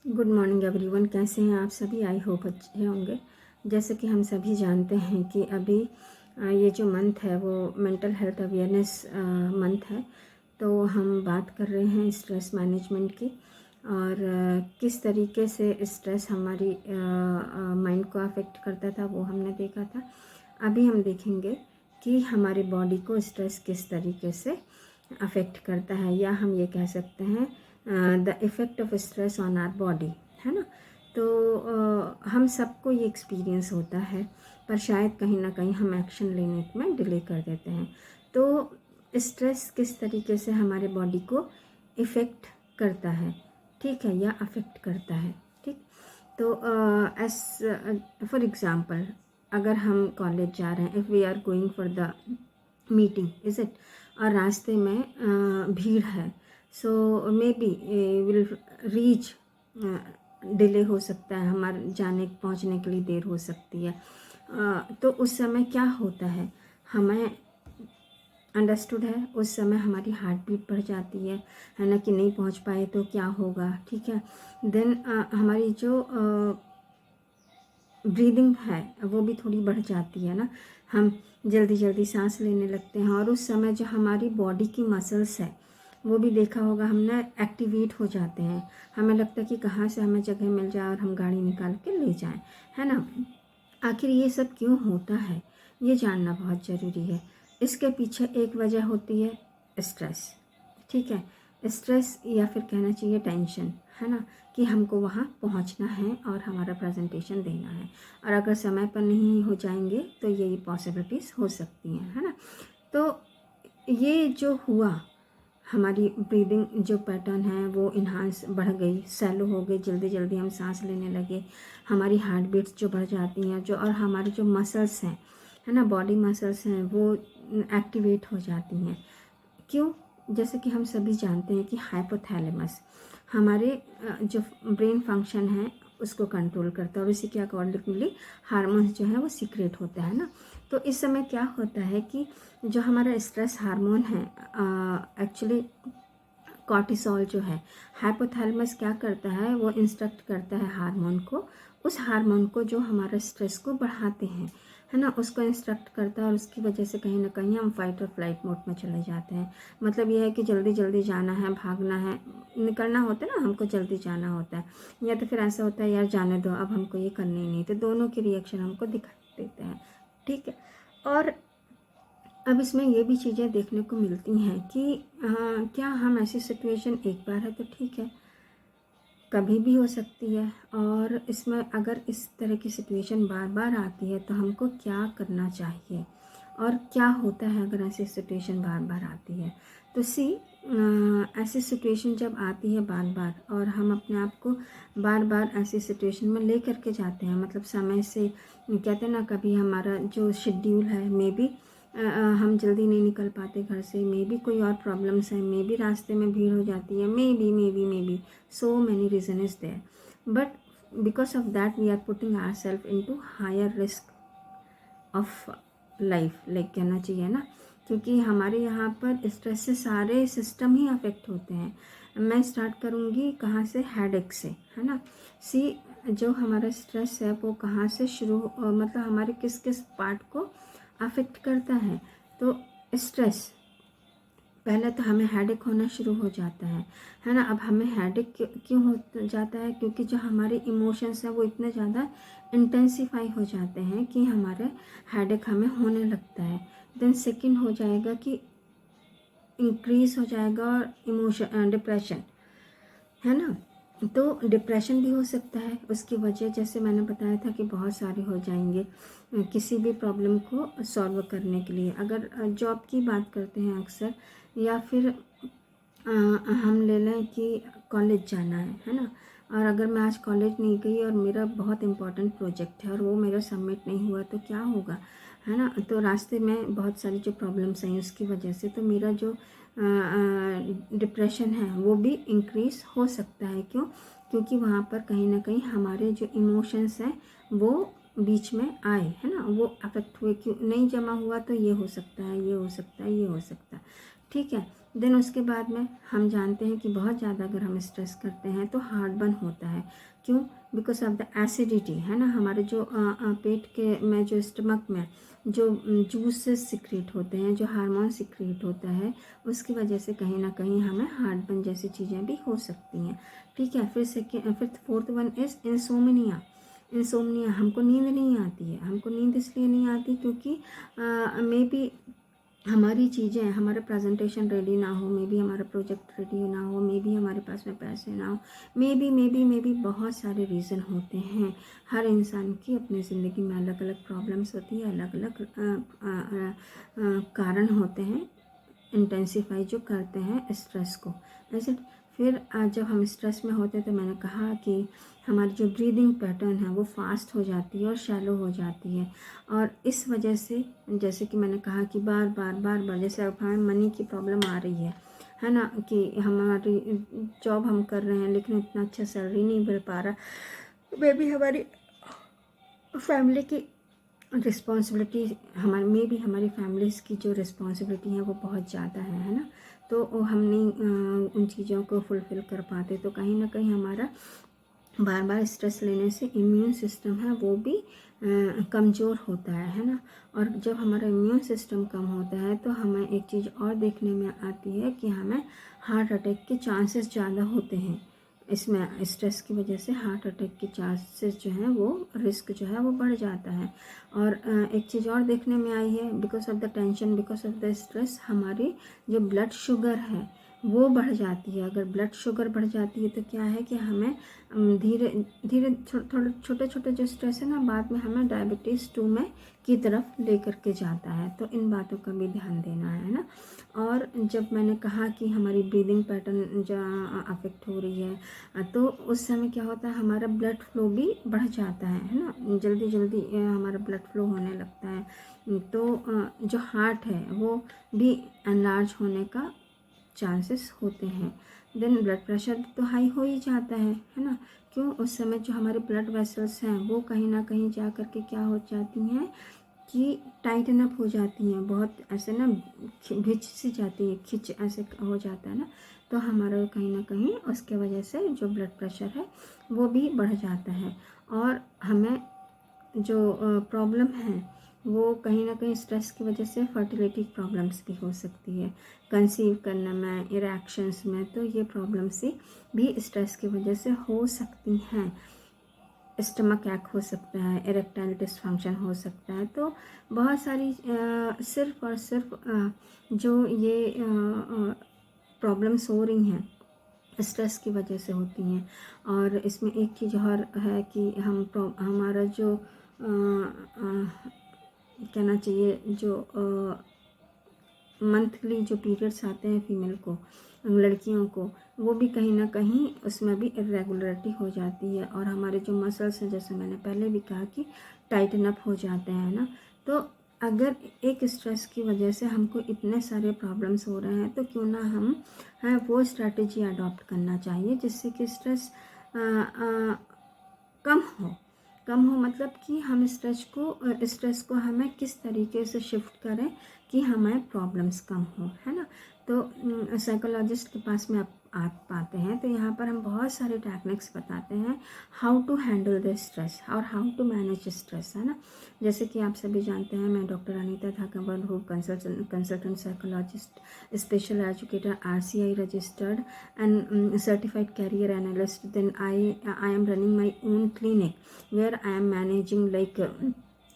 Good morning everyone. कैसे हैं आप सभी? आई होप अच्छे होंगे। जैसे कि हम सभी जानते हैं कि अभी ये जो मंथ है वो मेंटल हेल्थ अवेयरनेस मंथ है। तो हम बात कर रहे हैं स्ट्रेस मैनेजमेंट की और किस तरीके से स्ट्रेस हमारी माइंड को अफेक्ट करता था वो हमने देखा था। अभी हम देखेंगे कि हमारी बॉडी को स्ट्रेस किस तरीके से अफेक्ट करता है, या हम ये कह सकते हैं the effect of stress on our body, है ना। तो हम सबको ये एक्सपीरियंस होता है, पर शायद कहीं ना कहीं हम एक्शन लेने में डिले कर देते हैं। तो स्ट्रेस किस तरीके से हमारे बॉडी को इफ़ेक्ट करता है, ठीक है, या अफेक्ट करता है, ठीक। तो एस फॉर एग्ज़ाम्पल, अगर हम कॉलेज जा रहे हैं, if we are going for the meeting is it, और रास्ते में भीड़ है, so maybe will reach, delay हो सकता है, हमारे जाने पहुंचने के लिए देर हो सकती है। तो उस समय क्या होता है, हमें अंडरस्टूड है, उस समय हमारी हार्ट बीट बढ़ जाती है ना, कि नहीं पहुंच पाए तो क्या होगा, ठीक है। देन हमारी जो ब्रीदिंग है वो भी थोड़ी बढ़ जाती है ना, हम जल्दी जल्दी सांस लेने लगते हैं, और उस समय जो हमारी बॉडी की मसल्स है वो भी देखा होगा हमने, एक्टिवेट हो जाते हैं। हमें लगता है कि कहाँ से हमें जगह मिल जाए और हम गाड़ी निकाल के ले जाएं, है ना। आखिर ये सब क्यों होता है, ये जानना बहुत ज़रूरी है। इसके पीछे एक वजह होती है स्ट्रेस, ठीक है। स्ट्रेस या फिर कहना चाहिए टेंशन, है ना, कि हमको वहाँ पहुँचना है और हमारा प्रेजेंटेशन देना है, और अगर समय पर नहीं हो जाएंगे तो ये पॉसिबिलिटीज़ हो सकती हैं, है ना। तो ये जो हुआ, हमारी ब्रीदिंग जो पैटर्न है वो इन्हांस बढ़ गई, सैलो हो गई, जल्दी जल्दी हम सांस लेने लगे, हमारी हार्ट बीट्स जो बढ़ जाती हैं, जो और हमारी जो मसल्स हैं, है ना, बॉडी मसल्स हैं, वो एक्टिवेट हो जाती हैं। क्यों? जैसे कि हम सभी जानते हैं कि हाइपोथैलेमस हमारे जो ब्रेन फंक्शन है उसको कंट्रोल करता है, और इसी के अकॉर्डिंगली हार्मोन्स जो है वो सीक्रेट होता है ना। तो इस समय क्या होता है कि जो हमारा स्ट्रेस हार्मोन है, एक्चुअली कॉर्टिसोल जो है, हाइपोथैलेमस क्या करता है, वो इंस्ट्रक्ट करता है हार्मोन को, उस हार्मोन को जो हमारा स्ट्रेस को बढ़ाते हैं, है ना, उसको इंस्ट्रक्ट करता है, और उसकी वजह से कहीं ना कहीं हम फाइट और फ्लाइट मोड में चले जाते हैं। मतलब ये है कि जल्दी जल्दी जाना है, भागना है, निकलना होता है ना, हमको जल्दी जाना होता है, या तो फिर ऐसा होता है यार जाने दो, अब हमको ये करनी ही नहीं। तो दोनों के रिएक्शन हमको दिखाई देते हैं, ठीक है। और अब इसमें ये भी चीज़ें देखने को मिलती हैं कि क्या हम ऐसी सिचुएशन, एक बार है तो ठीक है, कभी भी हो सकती है, और इसमें अगर इस तरह की सिचुएशन बार बार आती है तो हमको क्या करना चाहिए, और क्या होता है अगर ऐसी सिचुएशन बार बार आती है। तो ऐसी सिचुएशन जब आती है बार बार, और हम अपने आप को बार बार ऐसी सिचुएशन में ले करके जाते हैं, मतलब समय से, कहते हैं ना, कभी हमारा जो शेड्यूल है, मे बी हम जल्दी नहीं निकल पाते घर से, मे बी कोई और प्रॉब्लम्स है, मे बी रास्ते में भीड़ हो जाती है, may be so many reason is there, but because of that we are putting ourselves into higher risk of life, like कहना चाहिए ना, क्योंकि हमारे यहाँ पर स्ट्रेस से सारे सिस्टम ही अफेक्ट होते हैं। मैं स्टार्ट करूँगी कहाँ से, हेडेक से, है ना। जो हमारा स्ट्रेस है वो कहाँ से शुरू, मतलब हमारे किस किस पार्ट को अफेक्ट करता है। तो स्ट्रेस, पहले तो हमें हेडेक होना शुरू हो जाता है ना। अब हमें हेडेक क्यों हो जाता है, क्योंकि जो हमारे इमोशंस हैं वो इतने ज़्यादा इंटेंसिफाई हो जाते हैं कि हमारे हेडेक हमें होने लगता है। देन सेकंड हो जाएगा कि इंक्रीज हो जाएगा और इमोशन, डिप्रेशन, है ना। तो डिप्रेशन भी हो सकता है, उसकी वजह जैसे मैंने बताया था कि बहुत सारे हो जाएंगे किसी भी प्रॉब्लम को सॉल्व करने के लिए। अगर जॉब की बात करते हैं अक्सर, या फिर हम ले लें कि कॉलेज जाना है ना, और अगर मैं आज कॉलेज नहीं गई और मेरा बहुत इम्पोर्टेंट प्रोजेक्ट है और वो मेरा सबमिट नहीं हुआ तो क्या होगा, है ना। तो रास्ते में बहुत सारी जो प्रॉब्लम्स आई उसकी वजह से तो मेरा जो डिप्रेशन है वो भी इंक्रीज हो सकता है। क्यों? क्योंकि वहाँ पर कहीं ना कहीं हमारे जो इमोशंस हैं वो बीच में आए, है ना, वो अफेक्ट हुए। क्यों नहीं जमा हुआ, तो ये हो सकता है, ये हो सकता है, ये हो सकता है, ठीक है। देन उसके बाद में हम जानते हैं कि बहुत ज़्यादा अगर हम स्ट्रेस करते हैं तो हार्ट बर्न होता है। क्यों? बिकॉज ऑफ द एसिडिटी, है ना। हमारे जो पेट के में जो स्टमक में जो जूसेस सिक्रीट होते हैं, जो हार्मोन सिक्रीट होता है, उसकी वजह से कहीं ना कहीं हमें हार्ट बर्न जैसी चीज़ें भी हो सकती हैं। ठीक है। फिर fourth one is insomnia. Insomnia, हमको नींद नहीं आती है। हमको नींद इसलिए नहीं आती क्योंकि मे बी हमारी चीज़ें, हमारा प्रेजेंटेशन रेडी ना हो, मे बी हमारा प्रोजेक्ट रेडी ना हो, मे बी हमारे पास में पैसे ना हो, मे बी बहुत सारे रीज़न होते हैं। हर इंसान की अपनी ज़िंदगी में अलग अलग प्रॉब्लम्स होती है, अलग अलग कारण होते हैं इंटेंसिफाई जो करते हैं स्ट्रेस को। ऐसे फिर जब हम स्ट्रेस में होते हैं तो मैंने कहा कि हमारी जो ब्रीदिंग पैटर्न है वो फास्ट हो जाती है और शैलो हो जाती है। और इस वजह से जैसे कि मैंने कहा कि बार बार जैसे अब हमें मनी की प्रॉब्लम आ रही है ना, कि हमारी जॉब हम कर रहे हैं लेकिन इतना अच्छा सैलरी नहीं मिल पा रहा, मे भी हमारी फैमिली की रिस्पॉन्सिबिलिटी, हमारे में भी हमारी फैमिलीज़ की जो रिस्पॉन्सिबिलिटी है वो बहुत ज़्यादा है ना। तो हम नहीं उन चीज़ों को फुलफ़िल कर पाते, तो कहीं ना कहीं हमारा बार बार स्ट्रेस लेने से इम्यून सिस्टम है वो भी कमज़ोर होता है ना। और जब हमारा इम्यून सिस्टम कम होता है तो हमें एक चीज़ और देखने में आती है कि हमें हार्ट अटैक के चांसेस ज़्यादा होते हैं। इसमें स्ट्रेस की वजह से हार्ट अटैक के चांसेस जो हैं वो रिस्क जो है वो बढ़ जाता है। और एक चीज़ और देखने में आई है, because of the tension, because of the stress, हमारी जो ब्लड शुगर है वो बढ़ जाती है। अगर ब्लड शुगर बढ़ जाती है तो क्या है कि हमें धीरे धीरे थोड़े छोटे छोटे जो स्ट्रेस है ना, बाद में हमें डायबिटीज़ 2 में की तरफ लेकर के जाता है। तो इन बातों का भी ध्यान देना है ना। और जब मैंने कहा कि हमारी ब्रीदिंग पैटर्न जो अफेक्ट हो रही है, तो उस समय क्या होता है, हमारा ब्लड फ्लो भी बढ़ जाता है ना, जल्दी जल्दी हमारा ब्लड फ्लो होने लगता है। तो जो हार्ट है वो भी एनलार्ज होने का चांसेस होते हैं। देन ब्लड प्रेशर तो हाई हो ही जाता है ना। क्यों? उस समय जो हमारे ब्लड वेसल्स हैं वो कहीं ना कहीं जा कर के क्या हो जाती हैं कि टाइटन अप हो जाती हैं, बहुत ऐसे ना खिंच सी जाती है, खिंच ऐसे हो जाता है ना। तो हमारा कहीं ना कहीं उसके वजह से जो ब्लड प्रेशर है वो भी बढ़ जाता है। और हमें जो प्रॉब्लम है वो कहीं ना कहीं स्ट्रेस की वजह से फर्टिलिटी प्रॉब्लम्स भी हो सकती है, कंसीव करने में, इरेक्शंस में। तो ये प्रॉब्लम्स भी स्ट्रेस की वजह से हो सकती हैं। स्टमक ऐक हो सकता है, इरेक्टाइल डिसफंक्शन हो सकता है। तो बहुत सारी सिर्फ और सिर्फ जो ये प्रॉब्लम्स हो रही हैं स्ट्रेस की वजह से होती हैं। और इसमें एक चीज़ और है कि हमारा जो कहना चाहिए, जो मंथली जो पीरियड्स आते हैं फीमेल को, लड़कियों को, वो भी कहीं ना कहीं उसमें भी इरेगुलरिटी हो जाती है। और हमारे जो मसल्स हैं, जैसे मैंने पहले भी कहा कि टाइटन अप हो जाते हैं ना। तो अगर एक स्ट्रेस की वजह से हमको इतने सारे प्रॉब्लम्स हो रहे हैं तो क्यों ना हम वो स्ट्रैटेजी अडॉप्ट करना चाहिए जिससे कि स्ट्रेस कम हो मतलब कि हम स्ट्रेस को हमें किस तरीके से शिफ्ट करें कि हमें प्रॉब्लम्स कम हो, है ना। तो साइकोलॉजिस्ट के पास में आप पाते हैं तो यहाँ पर हम बहुत सारे टेक्निक्स बताते हैं how to handle the stress और हाउ टू मैनेज स्ट्रेस, है ना। जैसे कि आप सभी जानते हैं, मैं डॉक्टर अनीता धाकड़ हूँ, consultant psychologist, special educator, RCI registered and certified career analyst. Then I am running my own clinic where I am managing like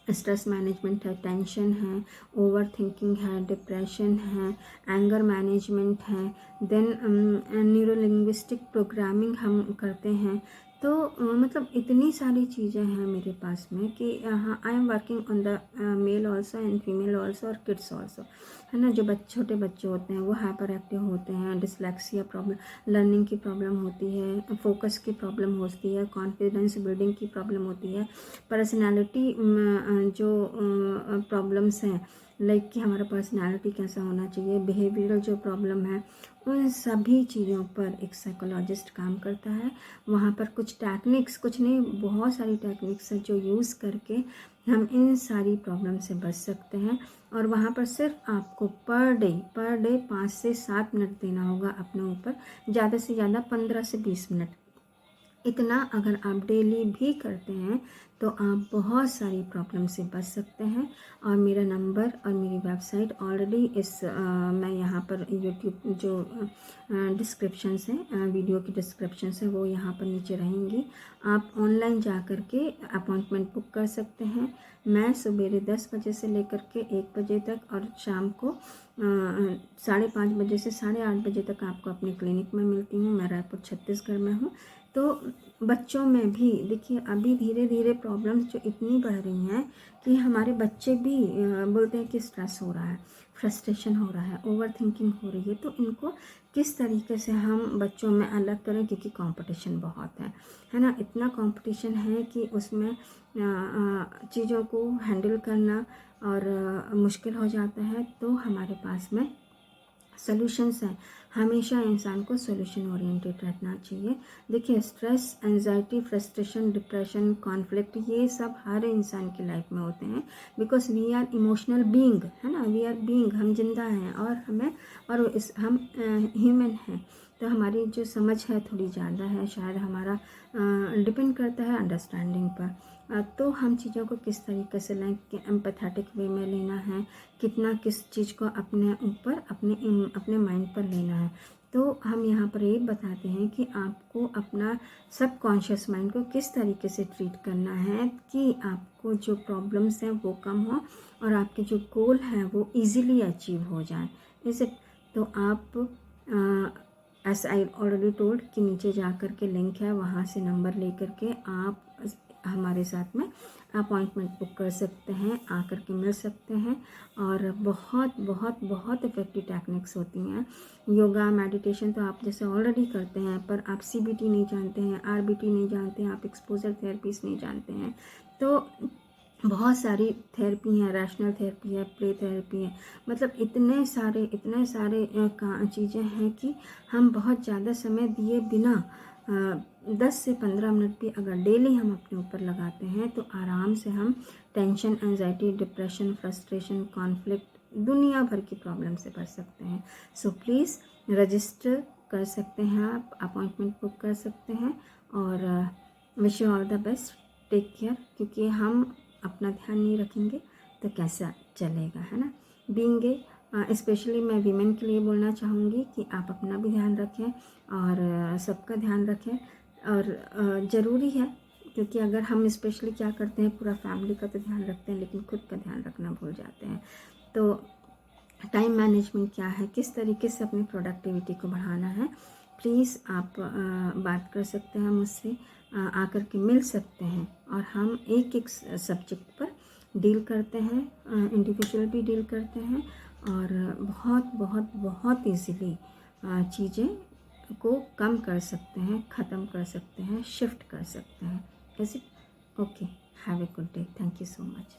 stress management है, टेंशन है, ओवर थिंकिंग है, डिप्रेशन है, एंगर मैनेजमेंट है, then neuro linguistic programming हम करते हैं। तो मतलब इतनी सारी चीज़ें हैं मेरे पास में कि हाँ, I am working on the male also and female also और किड्स ऑल्सो, है ना। जो छोटे बच्चे होते हैं वो हाइपर एक्टिव होते हैं, डिसलेक्सिया प्रॉब्लम, लर्निंग की प्रॉब्लम होती है, फोकस की प्रॉब्लम होती है, कॉन्फिडेंस बिल्डिंग की प्रॉब्लम होती है, पर्सनालिटी जो प्रॉब्लम्स हैं, लाइक कि हमारा पर्सनालिटी कैसा होना चाहिए, बिहेवियरल जो प्रॉब्लम है, उन सभी चीज़ों पर एक साइकोलॉजिस्ट काम करता है। वहाँ पर कुछ टेक्निक्स, कुछ नहीं बहुत सारी टेक्निक्स हैं जो यूज़ करके हम इन सारी प्रॉब्लम से बच सकते हैं। और वहाँ पर सिर्फ आपको पर डे 5 से 7 मिनट देना होगा अपने ऊपर, ज़्यादा से ज़्यादा 15 से 20 मिनट। इतना अगर आप डेली भी करते हैं तो आप बहुत सारी प्रॉब्लम से बच सकते हैं। और मेरा नंबर और मेरी वेबसाइट ऑलरेडी मैं यहाँ पर यूट्यूब जो डिस्क्रिप्शन है, वीडियो की डिस्क्रिप्शन है, वो यहाँ पर नीचे रहेंगी। आप ऑनलाइन जा कर के अपॉइंटमेंट बुक कर सकते हैं। मैं सवेरे 10 बजे से लेकर के 1 बजे तक और शाम को 5:30 बजे से 8:30 बजे तक आपको अपने क्लिनिक में मिलती हूँ। मैं रायपुर छत्तीसगढ़ में हूँ। तो बच्चों में भी देखिए अभी धीरे धीरे प्रॉब्लम्स जो इतनी बढ़ रही हैं कि हमारे बच्चे भी बोलते हैं कि स्ट्रेस हो रहा है, फ्रस्ट्रेशन हो रहा है, ओवर थिंकिंग हो रही है। तो इनको किस तरीके से हम बच्चों में अलग करें, क्योंकि कंपटीशन बहुत है ना। इतना कंपटीशन है कि उसमें चीज़ों को हैंडल करना और मुश्किल हो जाता है। तो हमारे पास में सॉल्यूशंस हैं। हमेशा इंसान को सॉल्यूशन ओरिएंटेड रहना चाहिए। देखिए stress, anxiety, frustration, depression, conflict, ये सब हर इंसान की लाइफ में होते हैं। Because we are emotional being, है ना, वी आर बीइंग, हम जिंदा हैं और हम ह्यूमन हैं। तो हमारी जो समझ है थोड़ी ज़्यादा है, शायद हमारा डिपेंड करता है अंडरस्टैंडिंग पर। तो हम चीज़ों को किस तरीके से लें, कि एम्पैथेटिक वे में लेना है, कितना किस चीज़ को अपने ऊपर अपने माइंड पर लेना है। तो हम यहाँ पर ये बताते हैं कि आपको अपना सबकॉन्शियस माइंड को किस तरीके से ट्रीट करना है कि आपको जो प्रॉब्लम्स हैं वो कम हो और आपके जो गोल हैं वो इजीली अचीव हो जाएं। इसे तो आप एस आई ऑलरेडी टोल्ड कि नीचे जा कर के लिंक है, वहाँ से नंबर ले कर के आप हमारे साथ में अपॉइंटमेंट बुक कर सकते हैं, आकर के मिल सकते हैं। और बहुत बहुत बहुत इफ़ेक्टिव टेक्निक्स होती हैं। योगा, मेडिटेशन तो आप जैसे ऑलरेडी करते हैं, पर आप CBT नहीं जानते हैं, RBT नहीं जानते हैं, आप एक्सपोजर थेरेपीज नहीं जानते हैं। तो बहुत सारी थेरेपी हैं, रैशनल थेरेपी है, प्ले थेरेपी है, मतलब इतने सारे चीज़ें हैं कि हम बहुत ज़्यादा समय दिए बिना 10 से 15 मिनट भी अगर डेली हम अपने ऊपर लगाते हैं तो आराम से हम tension, anxiety, depression, frustration, conflict, दुनिया भर की प्रॉब्लम से बच सकते हैं। सो प्लीज़ रजिस्टर कर सकते हैं, आप अपॉइंटमेंट बुक कर सकते हैं। और wish you all the best, take care. क्योंकि हम अपना ध्यान नहीं रखेंगे तो कैसा चलेगा, है ना। बीइंग स्पेशली मैं वीमेन के लिए बोलना चाहूँगी कि आप अपना भी ध्यान रखें और सबका ध्यान रखें। और ज़रूरी है, क्योंकि अगर हम स्पेशली क्या करते हैं, पूरा फैमिली का तो ध्यान रखते हैं लेकिन खुद का ध्यान रखना भूल जाते हैं। तो टाइम मैनेजमेंट क्या है, किस तरीके से अपनी प्रोडक्टिविटी को बढ़ाना है, प्लीज़ आप बात कर सकते हैं मुझसे, आकर के मिल सकते हैं। और हम एक एक सब्जेक्ट पर डील करते हैं, इंडिविजुअल भी डील करते हैं और बहुत बहुत बहुत ईजीली चीज़ें को कम कर सकते हैं, ख़त्म कर सकते हैं, शिफ्ट कर सकते हैं। Is it okay? Have a good day. Thank you so much.